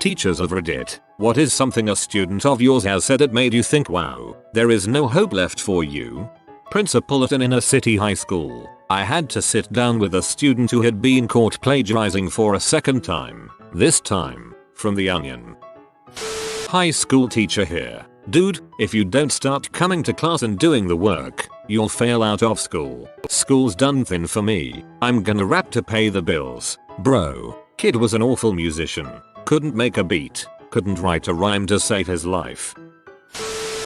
Teachers of Reddit, what is something a student of yours has said that made you think, wow, there is no hope left for you? Principal at an inner city high school. I had to sit down with a student who had been caught plagiarizing for a second time. This time, from The Onion. High school teacher here. Dude, if you don't start coming to class and doing the work, you'll fail out of school. School's done thin for me. I'm gonna rap to pay the bills. Bro, kid was an awful musician. Couldn't make a beat. Couldn't write a rhyme to save his life.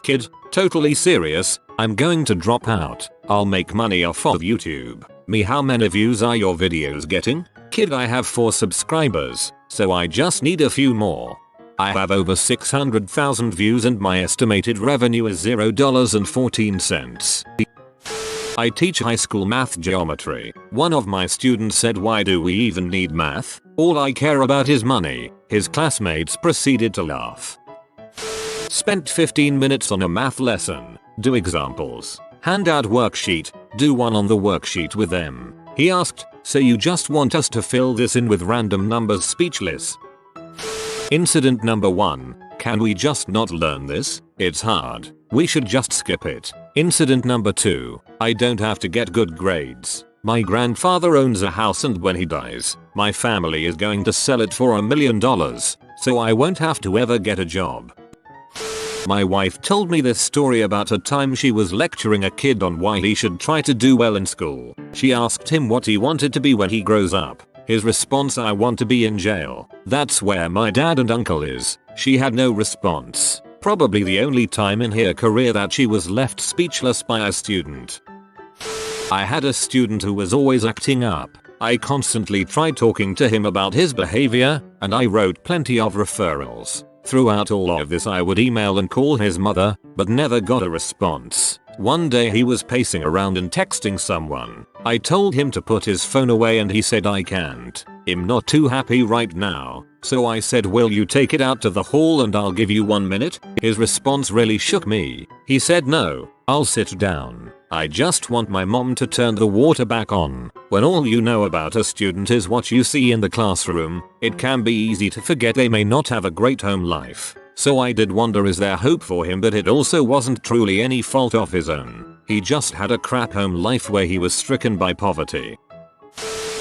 Kid, totally serious, I'm going to drop out. I'll make money off of YouTube. Me, how many views are your videos getting? Kid, I have 4 subscribers, so I just need a few more. I have over 600,000 views and my estimated revenue is $0.14. I teach high school math geometry. One of my students said, why do we even need math? All I care about is money. His classmates proceeded to laugh. Spent 15 minutes on a math lesson. Do examples. Hand out worksheet. Do one on the worksheet with them. He asked, so you just want us to fill this in with random numbers? Speechless. Incident number 1. Can we just not learn this? It's hard. We should just skip it. Incident number 2. I don't have to get good grades. My grandfather owns a house and when he dies, my family is going to sell it for $1 million, so I won't have to ever get a job. My wife told me this story about a time she was lecturing a kid on why he should try to do well in school. She asked him what he wanted to be when he grows up. His response, I want to be in jail. That's where my dad and uncle is. She had no response. Probably the only time in her career that she was left speechless by a student. I had a student who was always acting up. I constantly tried talking to him about his behavior, and I wrote plenty of referrals. Throughout all of this I would email and call his mother, but never got a response. One day he was pacing around and texting someone. I told him to put his phone away and he said, I can't. I'm not too happy right now. So I said, will you take it out to the hall and I'll give you 1 minute? His response really shook me. He said, no, I'll sit down. I just want my mom to turn the water back on. When all you know about a student is what you see in the classroom, it can be easy to forget they may not have a great home life. So I did wonder, is there hope for him? But it also wasn't truly any fault of his own. He just had a crap home life where he was stricken by poverty.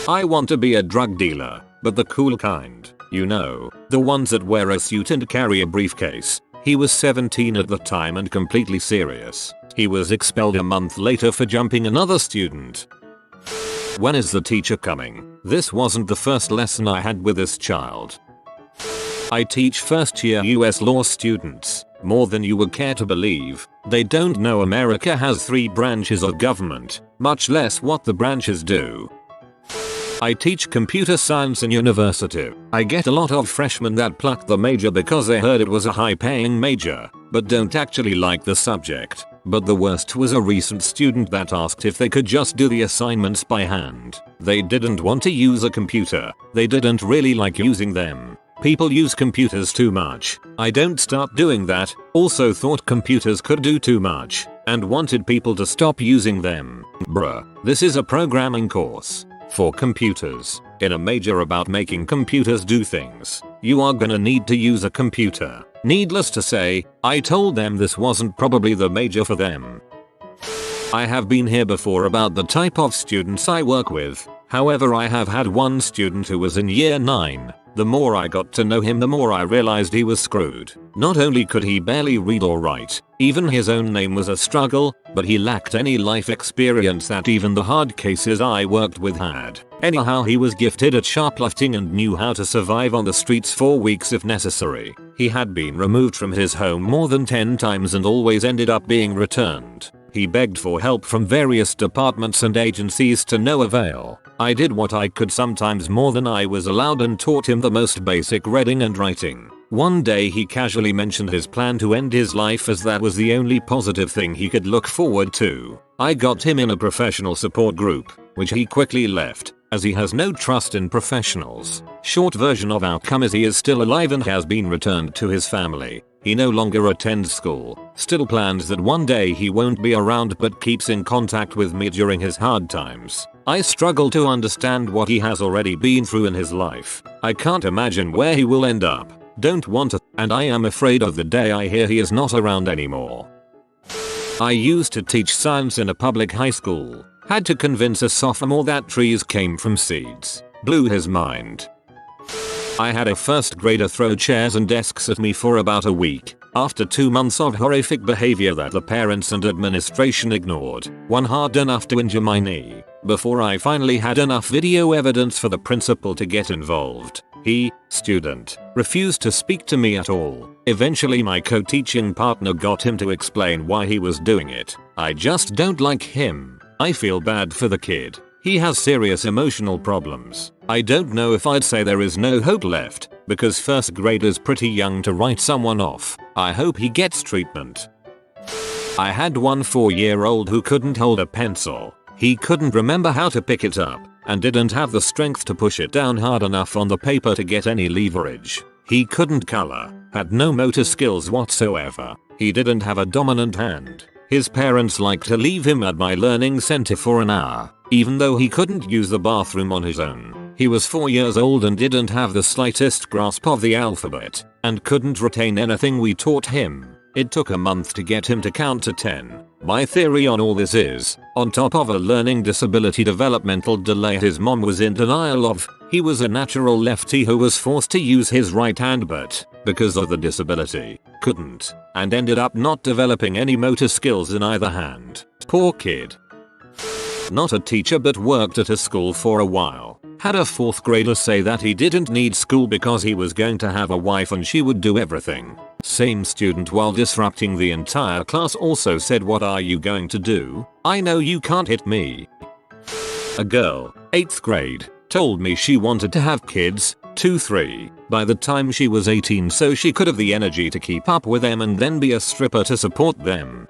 I want to be a drug dealer, but the cool kind. You know, the ones that wear a suit and carry a briefcase. He was 17 at the time and completely serious. He was expelled a month later for jumping another student. When is the teacher coming? This wasn't the first lesson I had with this child. I teach first year US law students. More than you would care to believe. They don't know America has 3 branches of government, much less what the branches do. I teach computer science in university. I get a lot of freshmen that pluck the major because they heard it was a high-paying major, but don't actually like the subject. But the worst was a recent student that asked if they could just do the assignments by hand. They didn't want to use a computer. They didn't really like using them. People use computers too much. I don't start doing that. Also thought computers could do too much and wanted people to stop using them. Bruh, this is a programming course for computers in a major about making computers do things. You are gonna need to use a computer. Needless to say, I told them this wasn't probably the major for them. I have been here before about the type of students I work with. However, I have had one student who was in year 9. The more I got to know him, the more I realized he was screwed. Not only could he barely read or write, even his own name was a struggle, but he lacked any life experience that even the hard cases I worked with had. Anyhow, he was gifted at shoplifting and knew how to survive on the streets for weeks if necessary. He had been removed from his home more than 10 times and always ended up being returned. He begged for help from various departments and agencies to no avail. I did what I could, sometimes more than I was allowed, and taught him the most basic reading and writing. One day he casually mentioned his plan to end his life, as that was the only positive thing he could look forward to. I got him in a professional support group, which he quickly left, as he has no trust in professionals. Short version of outcome is he is still alive and has been returned to his family. He no longer attends school, still plans that one day he won't be around, but keeps in contact with me during his hard times. I struggle to understand what he has already been through in his life. I can't imagine where he will end up. Don't want to, and I am afraid of the day I hear he is not around anymore. I used to teach science in a public high school. Had to convince a sophomore that trees came from seeds. Blew his mind. I had a first grader throw chairs and desks at me for about a week. After 2 months of horrific behavior that the parents and administration ignored, one hard enough to injure my knee, before I finally had enough video evidence for the principal to get involved. He, student, refused to speak to me at all. Eventually my co-teaching partner got him to explain why he was doing it. I just don't like him. I feel bad for the kid. He has serious emotional problems. I don't know if I'd say there is no hope left, because first grade is pretty young to write someone off. I hope he gets treatment. I had one 4-year-old who couldn't hold a pencil. He couldn't remember how to pick it up, and didn't have the strength to push it down hard enough on the paper to get any leverage. He couldn't color, had no motor skills whatsoever. He didn't have a dominant hand. His parents liked to leave him at my learning center for an hour, even though he couldn't use the bathroom on his own. He was 4 years old and didn't have the slightest grasp of the alphabet, and couldn't retain anything we taught him. It took a month to get him to count to 10. My theory on all this is, on top of a learning disability developmental delay his mom was in denial of, he was a natural lefty who was forced to use his right hand but, because of the disability, couldn't, and ended up not developing any motor skills in either hand. Poor kid. Not a teacher but worked at a school for a while. Had a 4th grader say that he didn't need school because he was going to have a wife and she would do everything. Same student while disrupting the entire class also said, "What are you going to do? I know you can't hit me." A girl, 8th grade, told me she wanted to have kids, 2-3, by the time she was 18 so she could have the energy to keep up with them and then be a stripper to support them.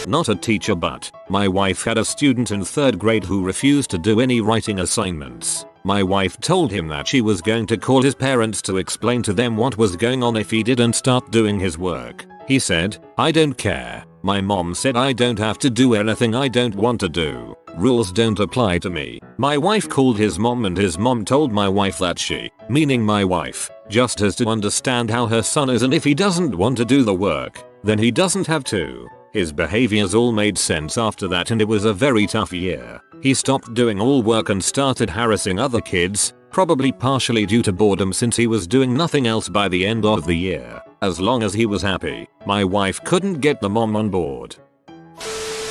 Not a teacher but my wife had a student in 3rd grade who refused to do any writing assignments. My wife told him that she was going to call his parents to explain to them what was going on if he didn't start doing his work. He said, "I don't care. My mom said I don't have to do anything I don't want to do. Rules don't apply to me." My wife called his mom and his mom told my wife that she, meaning my wife, just has to understand how her son is and if he doesn't want to do the work, then he doesn't have to. His behaviors all made sense after that and it was a very tough year. He stopped doing all work and started harassing other kids, probably partially due to boredom since he was doing nothing else by the end of the year. As long as he was happy, my wife couldn't get the mom on board.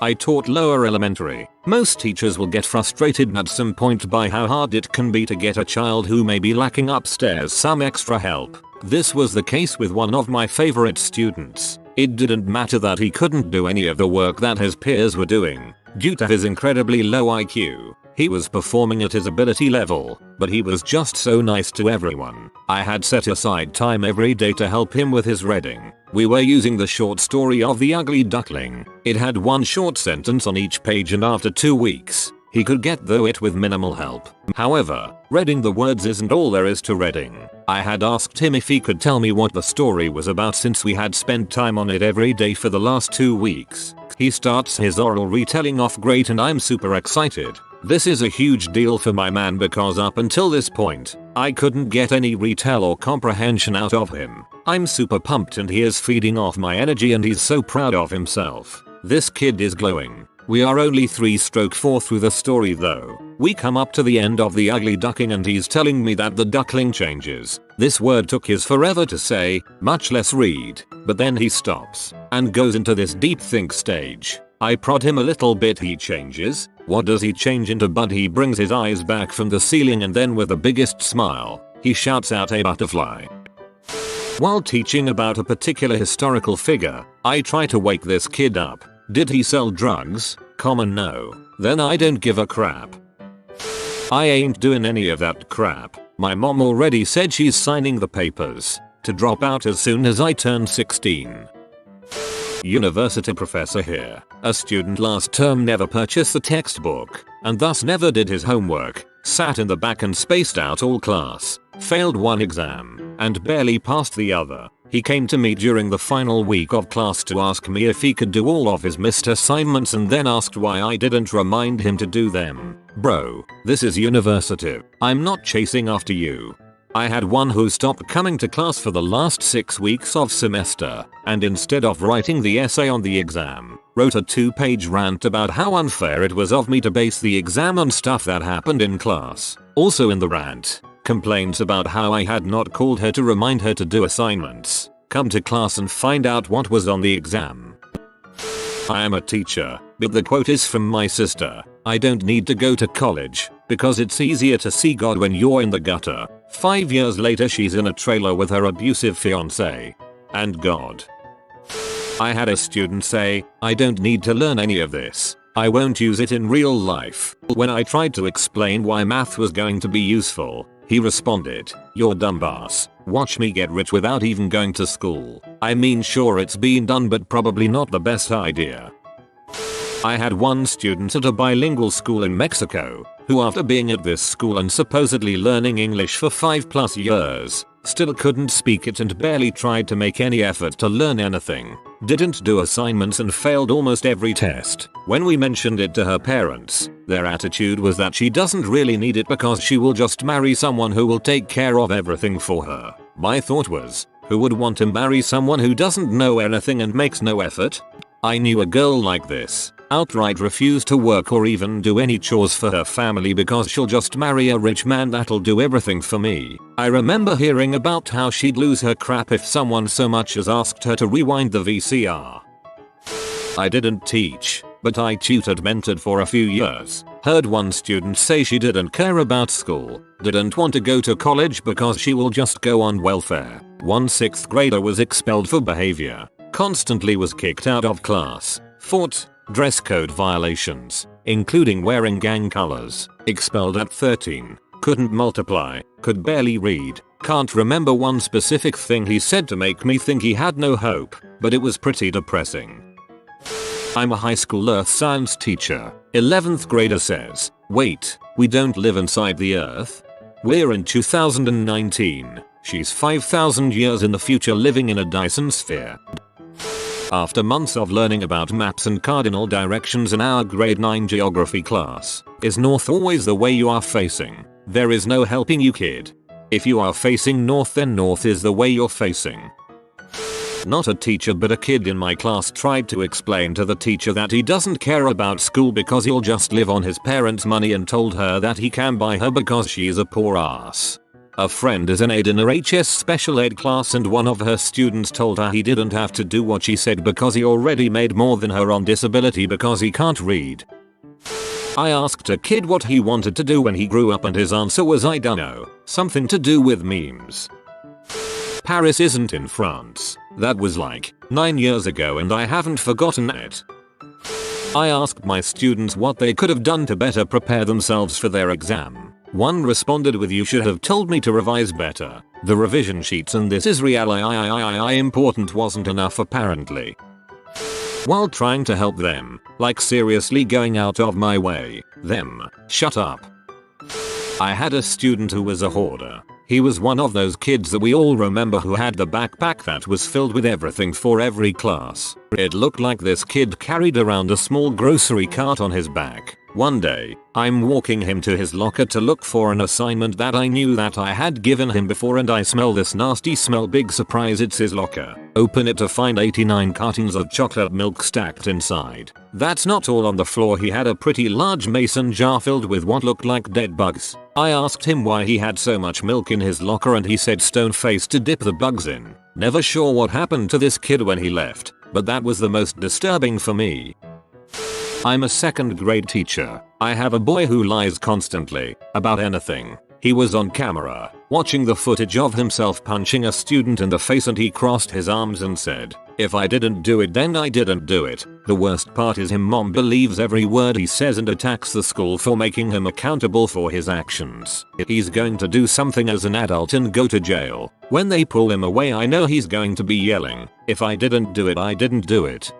I taught lower elementary. Most teachers will get frustrated at some point by how hard it can be to get a child who may be lacking upstairs some extra help. This was the case with one of my favorite students. It didn't matter that he couldn't do any of the work that his peers were doing, due to his incredibly low IQ. He was performing at his ability level, but he was just so nice to everyone. I had set aside time every day to help him with his reading. We were using the short story of The Ugly Duckling. It had one short sentence on each page and after 2 weeks, he could get through it with minimal help. However, reading the words isn't all there is to reading. I had asked him if he could tell me what the story was about since we had spent time on it every day for the last 2 weeks. He starts his oral retelling off great and I'm super excited. This is a huge deal for my man because up until this point, I couldn't get any retell or comprehension out of him. I'm super pumped and he is feeding off my energy and he's so proud of himself. This kid is glowing. We are only 3/4 through the story though. We come up to the end of The Ugly Duckling and he's telling me that the duckling changes. This word took his forever to say, much less read, but then he stops and goes into this deep think stage. I prod him a little bit. He changes. What does he change into? But he brings his eyes back from the ceiling and then with the biggest smile, he shouts out a butterfly. While teaching about a particular historical figure, I try to wake this kid up. Did he sell drugs? Common no. Then I don't give a crap. I ain't doing any of that crap. My mom already said she's signing the papers to drop out as soon as I turn 16. University professor here. A student last term never purchased the textbook and thus never did his homework, sat in the back and spaced out all class, failed one exam, and barely passed the other. He came to me during the final week of class to ask me if he could do all of his missed assignments and then asked why I didn't remind him to do them. Bro, this is university. I'm not chasing after you. I had one who stopped coming to class for the last 6 weeks of semester, and instead of writing the essay on the exam, wrote a 2-page rant about how unfair it was of me to base the exam on stuff that happened in class. Also in the rant, complaints about how I had not called her to remind her to do assignments, come to class and find out what was on the exam. I am a teacher, but the quote is from my sister. I don't need to go to college, because it's easier to see God when you're in the gutter. 5 years later she's in a trailer with her abusive fiance. And God. I had a student say, I don't need to learn any of this. I won't use it in real life. When I tried to explain why math was going to be useful, he responded, you're dumbass. Watch me get rich without even going to school. I mean, sure, it's been done, but probably not the best idea. I had one student at a bilingual school in Mexico, who after being at this school and supposedly learning English for 5+ years, still couldn't speak it and barely tried to make any effort to learn anything, didn't do assignments and failed almost every test. When we mentioned it to her parents, their attitude was that she doesn't really need it because she will just marry someone who will take care of everything for her. My thought was, who would want to marry someone who doesn't know anything and makes no effort? I knew a girl like this. Outright refuse to work or even do any chores for her family because she'll just marry a rich man that'll do everything for me. I remember hearing about how she'd lose her crap if someone so much as asked her to rewind the VCR. I didn't teach, but I mentored for a few years. Heard one student say she didn't care about school, didn't want to go to college because she will just go on welfare. One 6th grader was expelled for behavior, constantly was kicked out of class, fought dress code violations, including wearing gang colors, expelled at 13, couldn't multiply, could barely read, can't remember one specific thing he said to make me think he had no hope, but it was pretty depressing. I'm a high school earth science teacher. 11th grader says, wait, we don't live inside the earth? We're in 2019. She's 5,000 years in the future living in a Dyson sphere. After months of learning about maps and cardinal directions in our grade 9 geography class, is north always the way you are facing? There is no helping you, kid. If you are facing north, then north is the way you're facing. Not a teacher but a kid in my class tried to explain to the teacher that he doesn't care about school because he'll just live on his parents' money and told her that he can buy her because she's a poor ass. A friend is in a HS special ed class and one of her students told her he didn't have to do what she said because he already made more than her on disability because he can't read. I asked a kid what he wanted to do when he grew up and his answer was I dunno, something to do with memes. Paris isn't in France. That was like 9 years ago and I haven't forgotten it. I asked my students what they could have done to better prepare themselves for their exam. One responded with you should have told me to revise better. The revision sheets and this is really important wasn't enough apparently. While trying to help them, like seriously going out of my way, them, shut up. I had a student who was a hoarder. He was one of those kids that we all remember who had the backpack that was filled with everything for every class. It looked like this kid carried around a small grocery cart on his back. One day, I'm walking him to his locker to look for an assignment that I knew that I had given him before and I smell this nasty smell. Big surprise, it's his locker. Open it to find 89 cartons of chocolate milk stacked inside. That's not all on the floor, he had a pretty large mason jar filled with what looked like dead bugs. I asked him why he had so much milk in his locker and he said stone-faced to dip the bugs in. Never sure what happened to this kid when he left, but that was the most disturbing for me. I'm a 2nd grade teacher. I have a boy who lies constantly about anything. He was on camera, watching the footage of himself punching a student in the face and he crossed his arms and said, if I didn't do it then I didn't do it. The worst part is his mom believes every word he says and attacks the school for making him accountable for his actions. He's going to do something as an adult and go to jail. When they pull him away I know he's going to be yelling, if I didn't do it I didn't do it.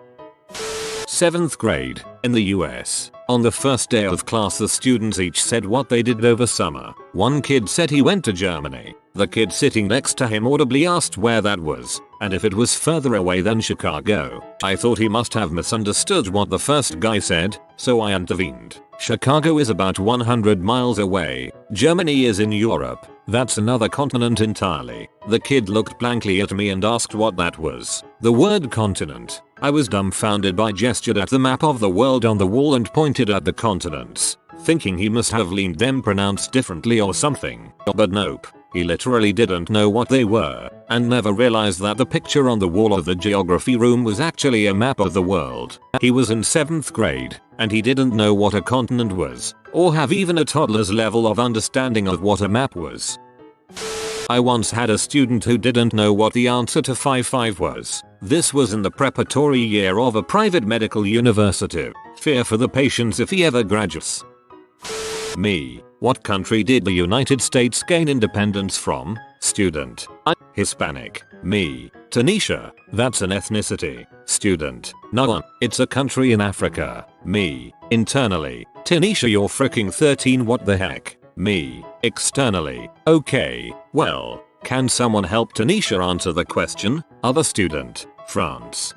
7th grade, in the US. On the first day of class the students each said what they did over summer. One kid said he went to Germany. The kid sitting next to him audibly asked where that was, and if it was further away than Chicago. I thought he must have misunderstood what the first guy said, so I intervened. Chicago is about 100 miles away. Germany is in Europe. That's another continent entirely. The kid looked blankly at me and asked what that was. The word continent. I was dumbfounded by gestured at the map of the world on the wall and pointed at the continents, thinking he must have leaned them pronounced differently or something. But nope. He literally didn't know what they were, and never realized that the picture on the wall of the geography room was actually a map of the world. He was in 7th grade, and he didn't know what a continent was, or have even a toddler's level of understanding of what a map was. I once had a student who didn't know what the answer to 5-5 was. This was in the preparatory year of a private medical university. Fear for the patients if he ever graduates. Me. What country did the United States gain independence from? Student. Hispanic. Me. Tunisia. That's an ethnicity. Student. No. It's a country in Africa. Me. Internally. Tunisia, you're freaking 13, what the heck? Me. Externally. Okay, well, can someone help Tunisia answer the question? Other student. France.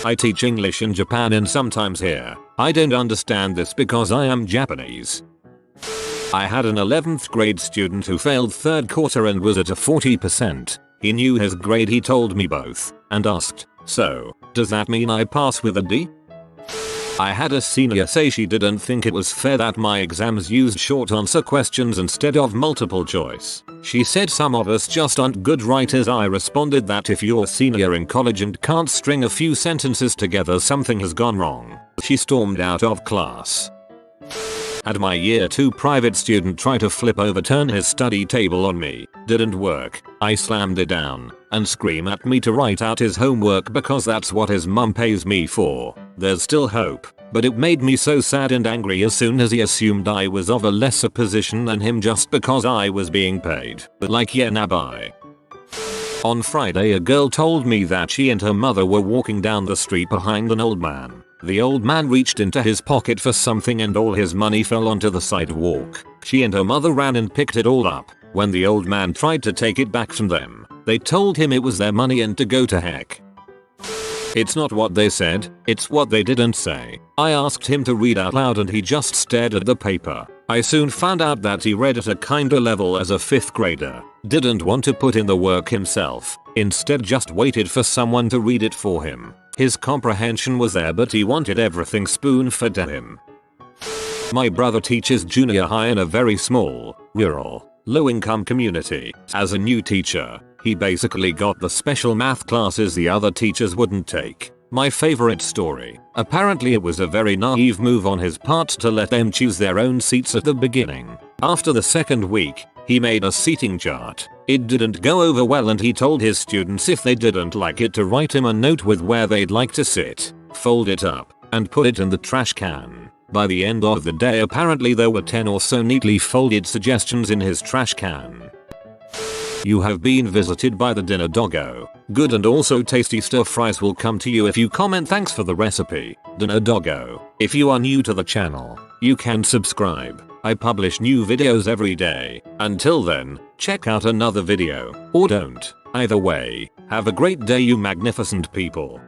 I teach English in Japan and sometimes here. I don't understand this because I am Japanese. I had an 11th grade student who failed 3rd quarter and was at a 40%. He knew his grade, he told me both, and asked, so, does that mean I pass with a D? I had a senior say she didn't think it was fair that my exams used short answer questions instead of multiple choice. She said some of us just aren't good writers. I responded that if you're a senior in college and can't string a few sentences together, something has gone wrong. She stormed out of class. Had my year 2 private student try to overturn his study table on me. Didn't work. I slammed it down and scream at me to write out his homework because that's what his mum pays me for. There's still hope, but it made me so sad and angry as soon as he assumed I was of a lesser position than him just because I was being paid. Like, yeah, nah, bye. On Friday, a girl told me that she and her mother were walking down the street behind an old man. The old man reached into his pocket for something and all his money fell onto the sidewalk. She and her mother ran and picked it all up. When the old man tried to take it back from them, they told him it was their money and to go to heck. It's not what they said, it's what they didn't say. I asked him to read out loud and he just stared at the paper. I soon found out that he read at a kinda level as a 5th grader. Didn't want to put in the work himself. Instead just waited for someone to read it for him. His comprehension was there, but he wanted everything spoon-fed to him. My brother teaches junior high in a very small, rural, low-income community. As a new teacher, he basically got the special math classes the other teachers wouldn't take. My favorite story. Apparently it was a very naive move on his part to let them choose their own seats at the beginning. After the 2nd week, he made a seating chart. It didn't go over well and he told his students if they didn't like it to write him a note with where they'd like to sit, fold it up, and put it in the trash can. By the end of the day, apparently there were 10 or so neatly folded suggestions in his trash can. You have been visited by the dinner doggo. Good and also tasty stir fries will come to you if you comment thanks for the recipe, dinner doggo. If you are new to the channel, you can subscribe. I publish new videos every day. Until then, check out another video, or don't. Either way, have a great day you magnificent people.